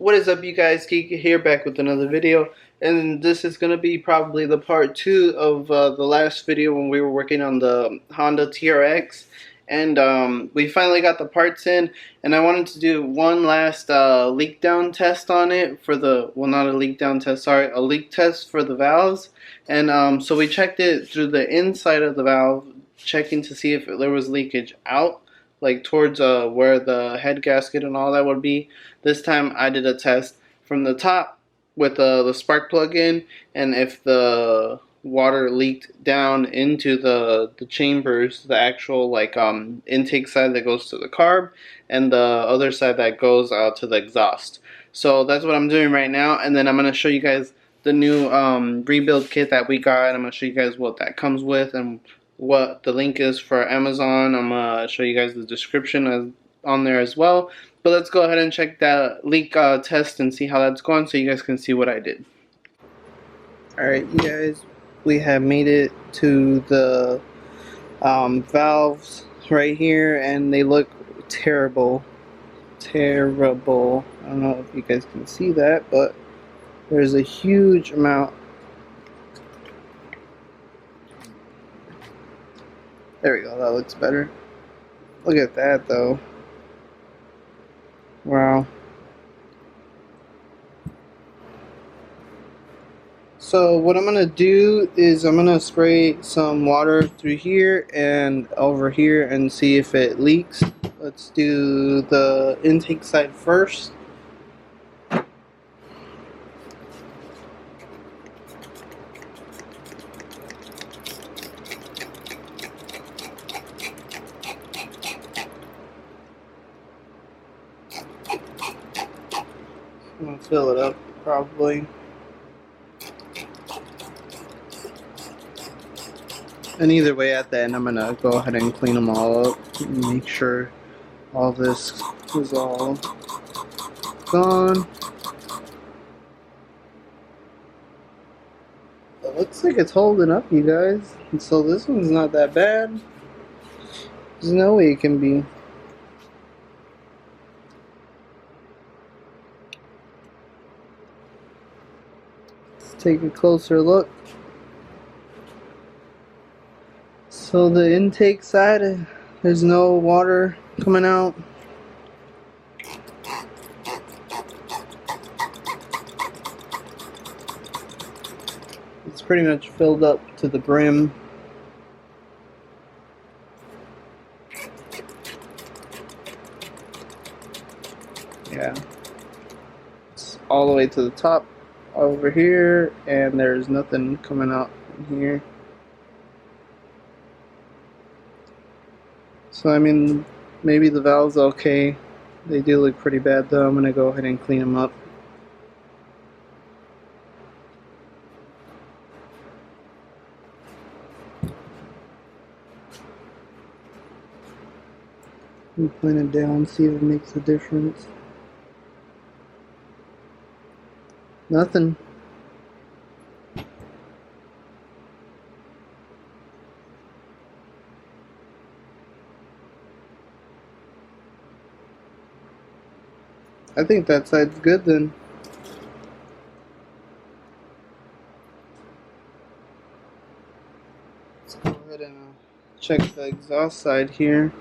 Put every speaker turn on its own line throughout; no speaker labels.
What is up, you guys? Geek here, back with another video, and this is gonna be probably the part 2 of the last video when we were working on the Honda TRX, and we finally got the parts in, and I wanted to do one last leak down test on it for the, well, not a leak down test, sorry, a leak test for the valves, and so we checked it through the inside of the valve, checking to see if there was leakage out, like towards where the head gasket and all that would be. This time I did a test from the top with the spark plug in, and if the water leaked down into the chambers, the actual like intake side that goes to the carb, and the other side that goes to the exhaust. So that's what I'm doing right now, and then I'm gonna show you guys the new rebuild kit that we got. I'm gonna show you guys what that comes with and what the link is for Amazon. I'm gonna show you guys the description on there as well. But let's go ahead and check that leak test and see how that's going, so you guys can see what I did. Alright, you guys, we have made it to the valves right here, and they look terrible. Terrible. I don't know if you guys can see that, but there's a huge amount. There we go, that looks better. Look at that though. Wow. So what I'm going to do is I'm going to spray some water through here and over here and see if it leaks. Let's do the intake side first. I'm going to fill it up probably. And either way, at the end, I'm going to go ahead and clean them all up and make sure all this is all gone. It looks like it's holding up, you guys. And so this one's not that bad. There's no way it can be. Let's take a closer look. So the intake side, there's no water coming out. It's pretty much filled up to the brim. Yeah. It's all the way to the top over here, and there's nothing coming out here. So I mean, maybe the valve's okay. They do look pretty bad though. I'm gonna go ahead and clean them up. Let me clean it down, see if it makes a difference. Nothing. I think that side's good then. Let's go ahead and check the exhaust side here.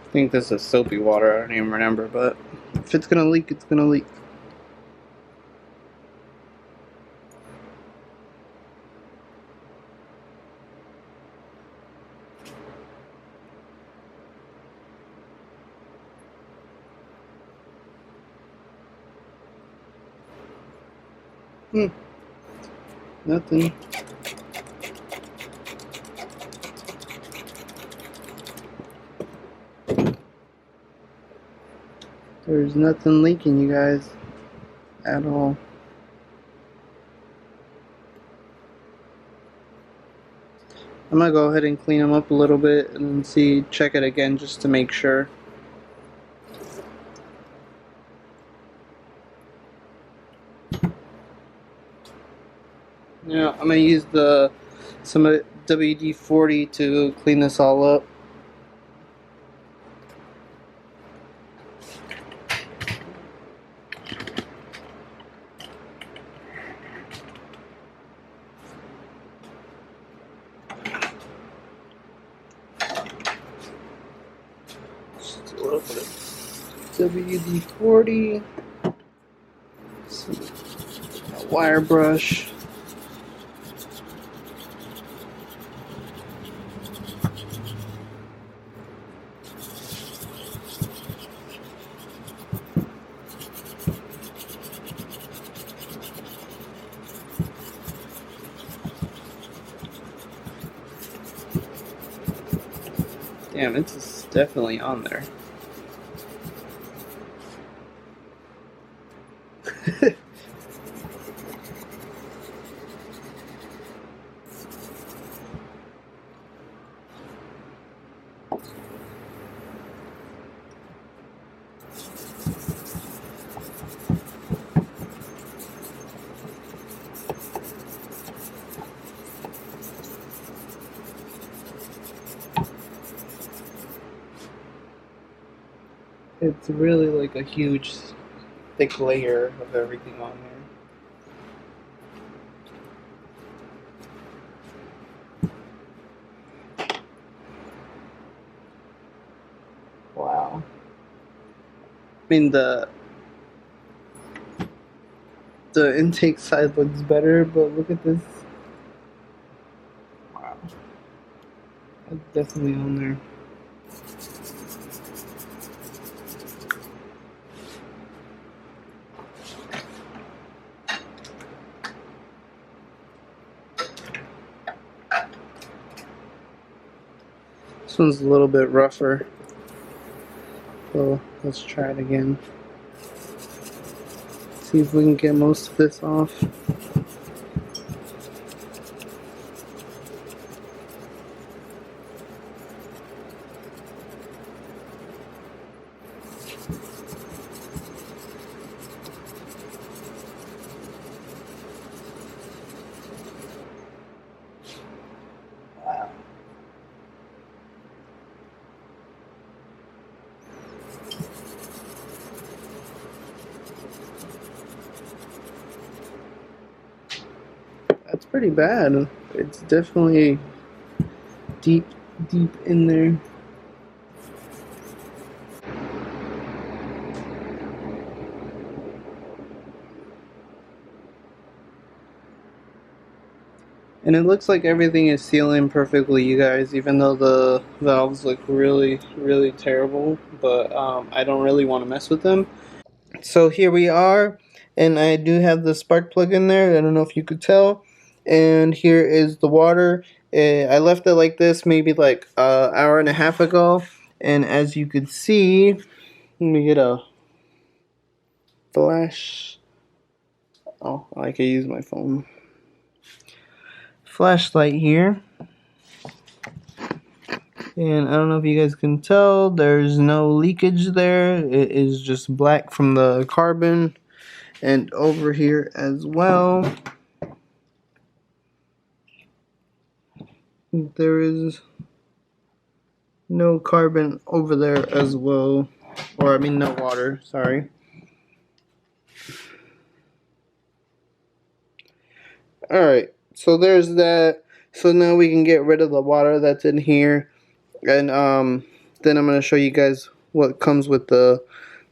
I think this is soapy water, I don't even remember, but if it's gonna leak, it's gonna leak. Nothing. There's nothing leaking, you guys, at all. I'm gonna go ahead and clean them up a little bit and check it again just to make sure. Now I'm gonna use some WD-40 to clean this all up. Just a little bit of WD-40, a wire brush. Damn, it's definitely on there. It's really like a huge, thick layer of everything on there. Wow. I mean, the intake side looks better, but look at this. Wow. That's definitely on there. This one's a little bit rougher. So let's try it again. See if we can get most of this off. Wow. That's pretty bad. It's definitely deep in there. And it looks like everything is sealing perfectly, you guys, even though the valves look really, really terrible. But I don't really want to mess with them. So here we are, and I do have the spark plug in there. I don't know if you could tell. And here is the water. I left it like this maybe like an hour and a half ago. And as you can see, let me get a flash. Oh, I can use my phone. Flashlight here. And I don't know if you guys can tell, there's no leakage there. It is just black from the carbon. And over here as well, there is no carbon over there as well. Or I mean no water, sorry. Alright, so there's that. So now we can get rid of the water that's in here. And then I'm going to show you guys what comes with the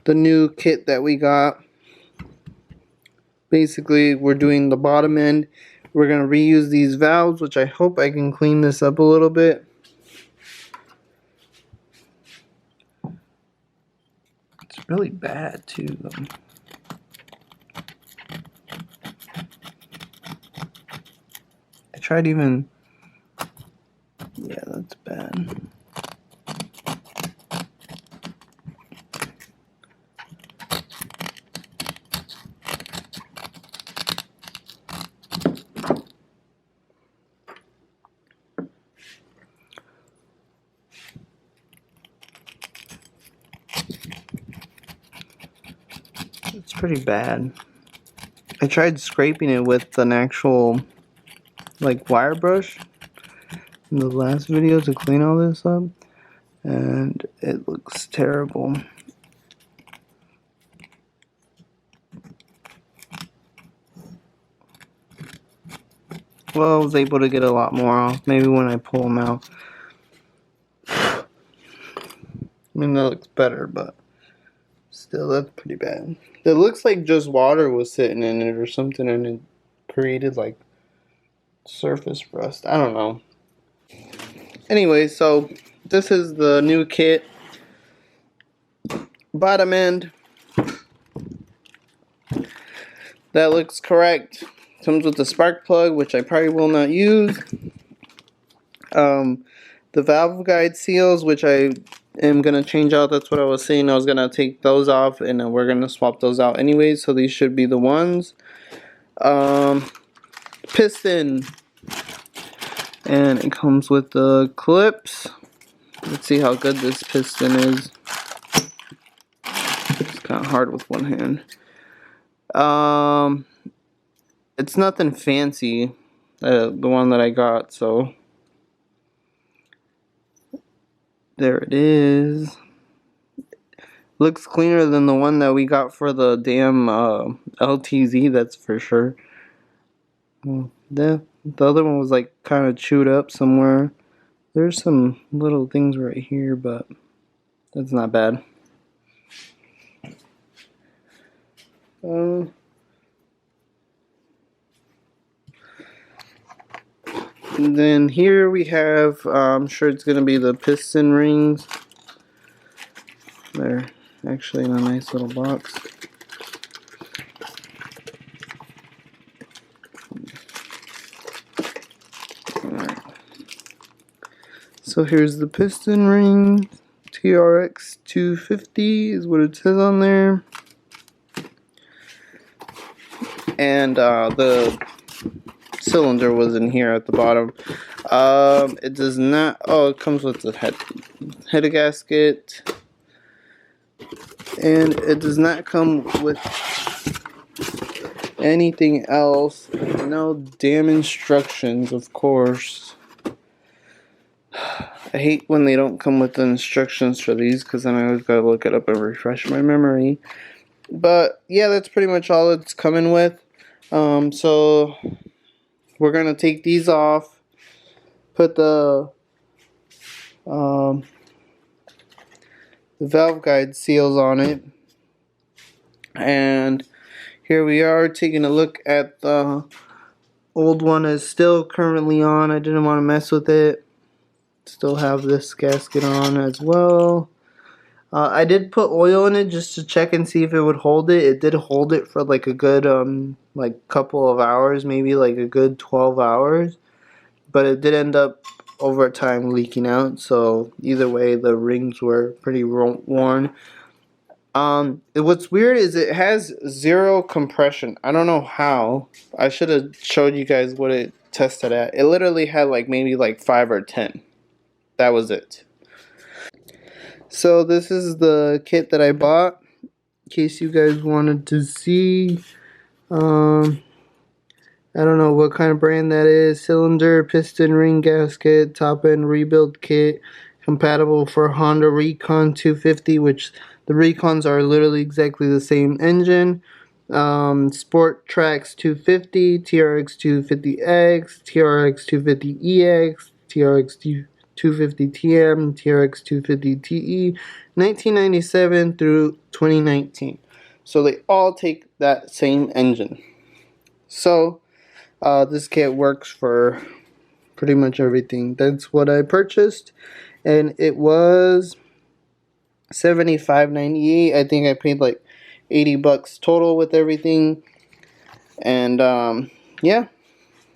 new kit that we got. Basically, we're doing the bottom end. We're going to reuse these valves, which I hope I can clean this up a little bit. It's really bad too, though. I tried even... Yeah, that's bad. It's pretty bad. I tried scraping it with an actual like wire brush in the last video to clean all this up, and it looks terrible. Well, I was able to get a lot more off, maybe when I pull them out. I mean, that looks better, but still, that's pretty bad. It looks like just water was sitting in it or something, and it created like surface rust. I don't know. Anyway, so this is the new kit. Bottom end. That looks correct. Comes with the spark plug, which I probably will not use. The valve guide seals, which I am going to change out. That's what I was saying. I was going to take those off, and then we're going to swap those out anyway. So these should be the ones. Piston. And it comes with the clips. Let's see how good this piston is. It's kind of hard with one hand. It's nothing fancy, the one that I got, so there it is. Looks cleaner than the one that we got for the damn LTZ, that's for sure. The other one was like kind of chewed up somewhere. There's some little things right here, but that's not bad. And then here we have, I'm sure it's going to be the piston rings. They're actually in a nice little box. Alright. So here's the piston ring. TRX 250 is what it says on there. And the cylinder was in here at the bottom. It does not, oh, it comes with the head gasket, and it does not come with anything else. No damn instructions, of course. I hate when they don't come with the instructions for these, because then I always gotta look it up and refresh my memory. But yeah, that's pretty much all it's coming with. So we're gonna take these off, put the valve guide seals on it, and here we are taking a look at the old one. Is still currently on. I didn't want to mess with it. Still have this gasket on as well. I did put oil in it just to check and see if it would hold it. It did hold it for like a good like couple of hours, maybe like a good 12 hours. But it did end up over time leaking out. So either way, the rings were pretty worn. What's weird is it has 0 compression. I don't know how. I should have showed you guys what it tested at. It literally had like maybe like 5 or 10. That was it. So this is the kit that I bought, in case you guys wanted to see. I don't know what kind of brand that is. Cylinder, piston, ring gasket, top end rebuild kit, compatible for Honda Recon 250, which the Recons are literally exactly the same engine. Sport Trax 250, TRX 250X, TRX 250EX, TRX 250TM, TRX 250TE, 1997 through 2019. So they all take that same engine. So this kit works for pretty much everything. That's what I purchased, and it was $75.98. I think I paid like $80 total with everything. And yeah.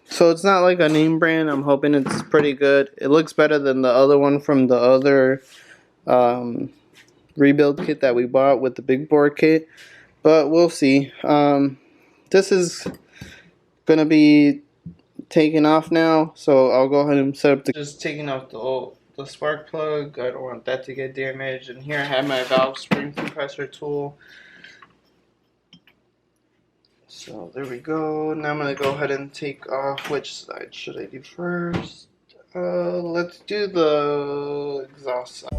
So it's not like a name brand. I'm hoping it's pretty good. It looks better than the other one from the other rebuild kit that we bought with the big bore kit. But we'll see. This is going to be taken off now. So I'll go ahead and set up the... Just taking off the spark plug. I don't want that to get damaged. And here I have my valve spring compressor tool. So there we go. Now I'm gonna go ahead and take off. Which side should I do first? Let's do the exhaust side.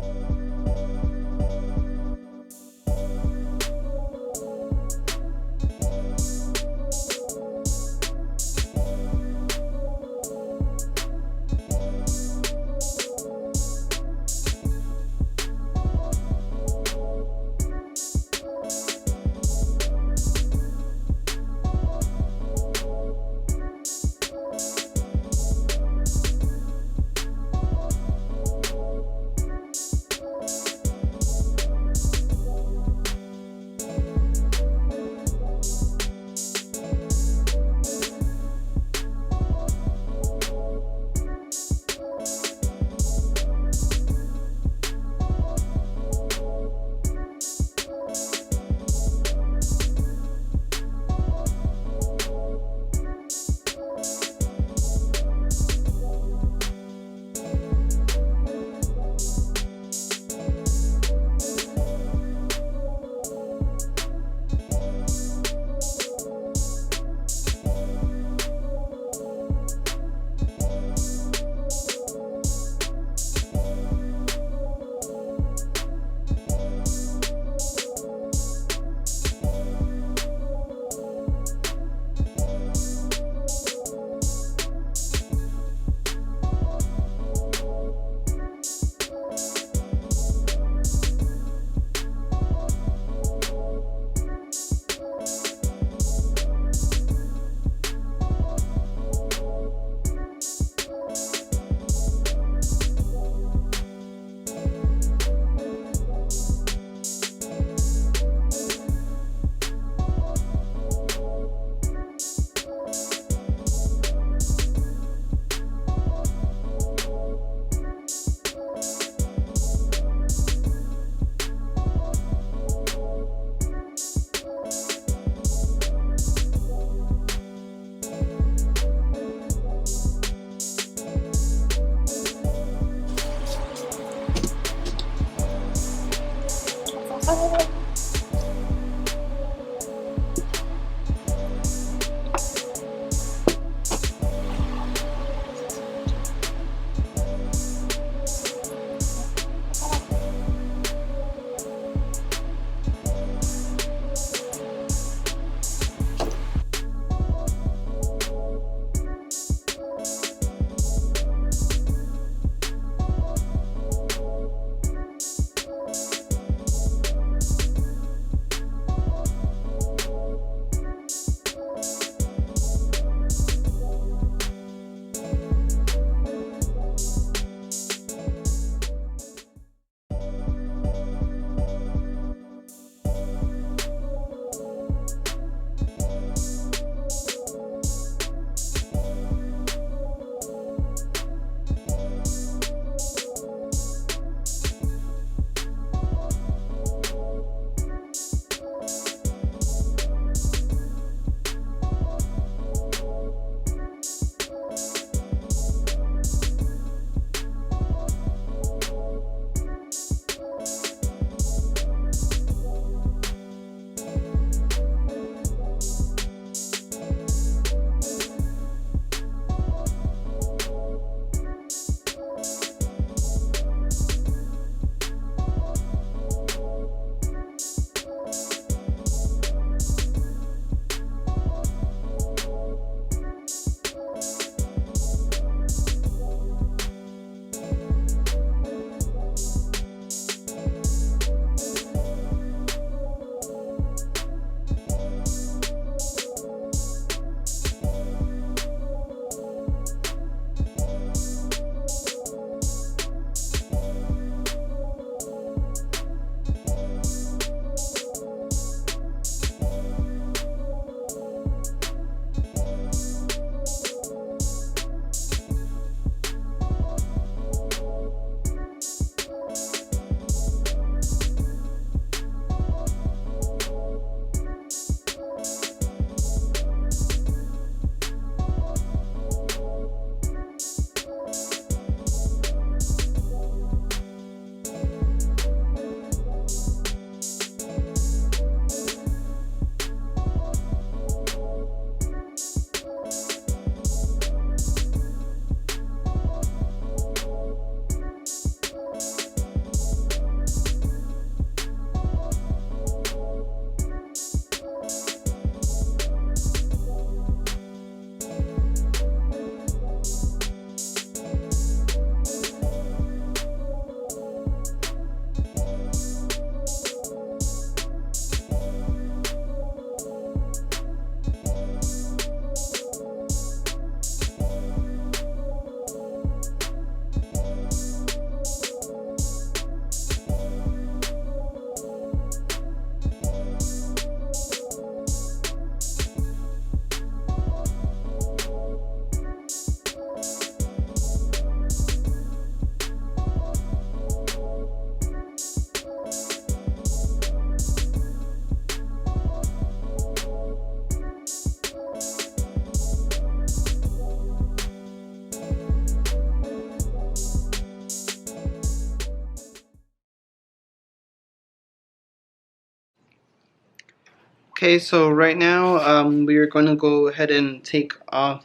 Okay, so right now we are going to go ahead and take off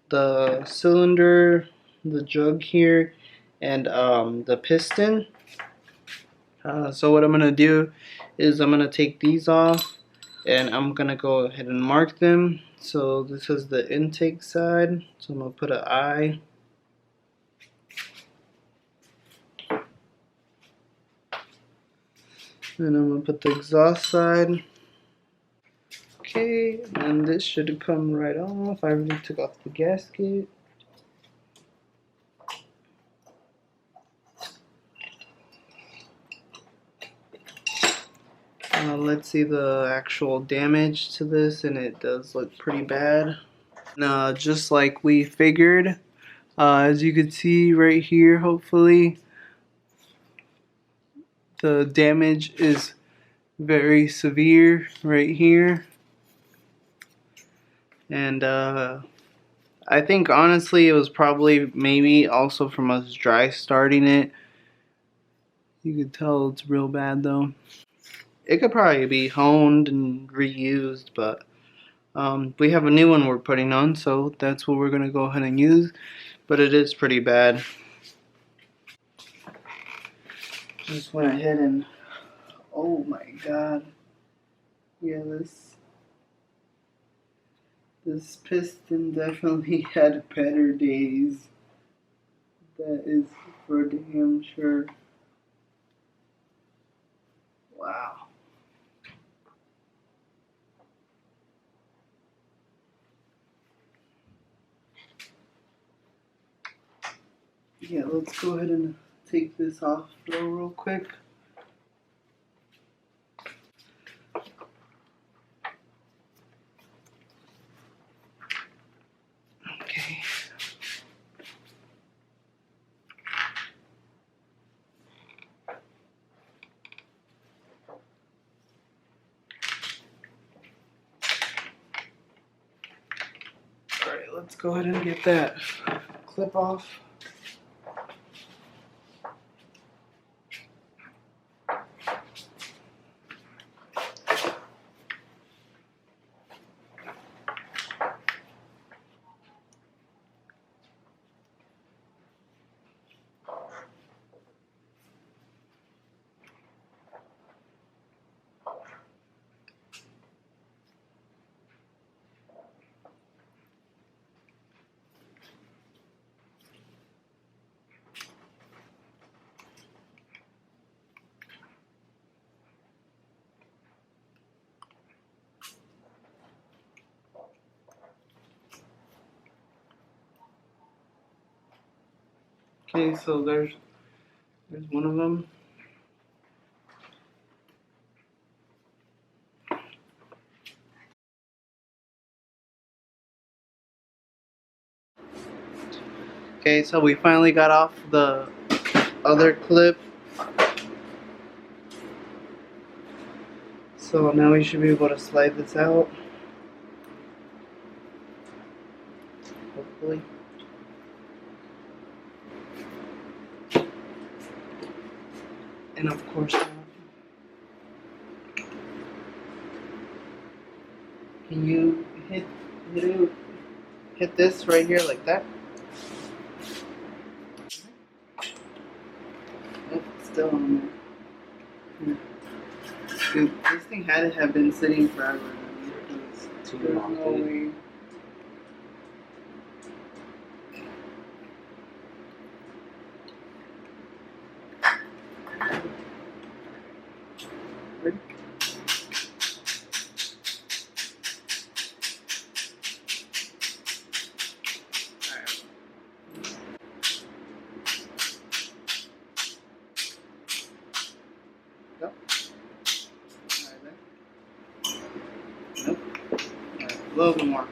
the cylinder, the jug here, and the piston. So what I'm going to do is I'm going to take these off and I'm going to go ahead and mark them. So this is the intake side, so I'm going to put an I. And I'm going to put the exhaust side. Okay, and this should come right off. I already took off the gasket. Let's see the actual damage to this, and it does look pretty bad. Just like we figured, as you can see right here, hopefully, the damage is very severe right here. And I think honestly it was probably maybe also from us dry starting it. You could tell it's real bad though. It could probably be honed and reused, but we have a new one we're putting on, so that's what we're going to go ahead and use. But it is pretty bad. Just went ahead and, oh my god. Yeah, this piston definitely had better days. That is for damn sure. Wow. Yeah, let's go ahead and take this off though real quick. Okay. Alright, let's go ahead and get that clip off. Okay, so there's one of them. Okay, so we finally got off the other clip. So now we should be able to slide this out. Hopefully. And of course, can you hit this right here like that? Nope, still on there. Dude, this thing had to have been sitting forever. There's no way. Ready? Yep. Alright, nope. Alright, a little bit more.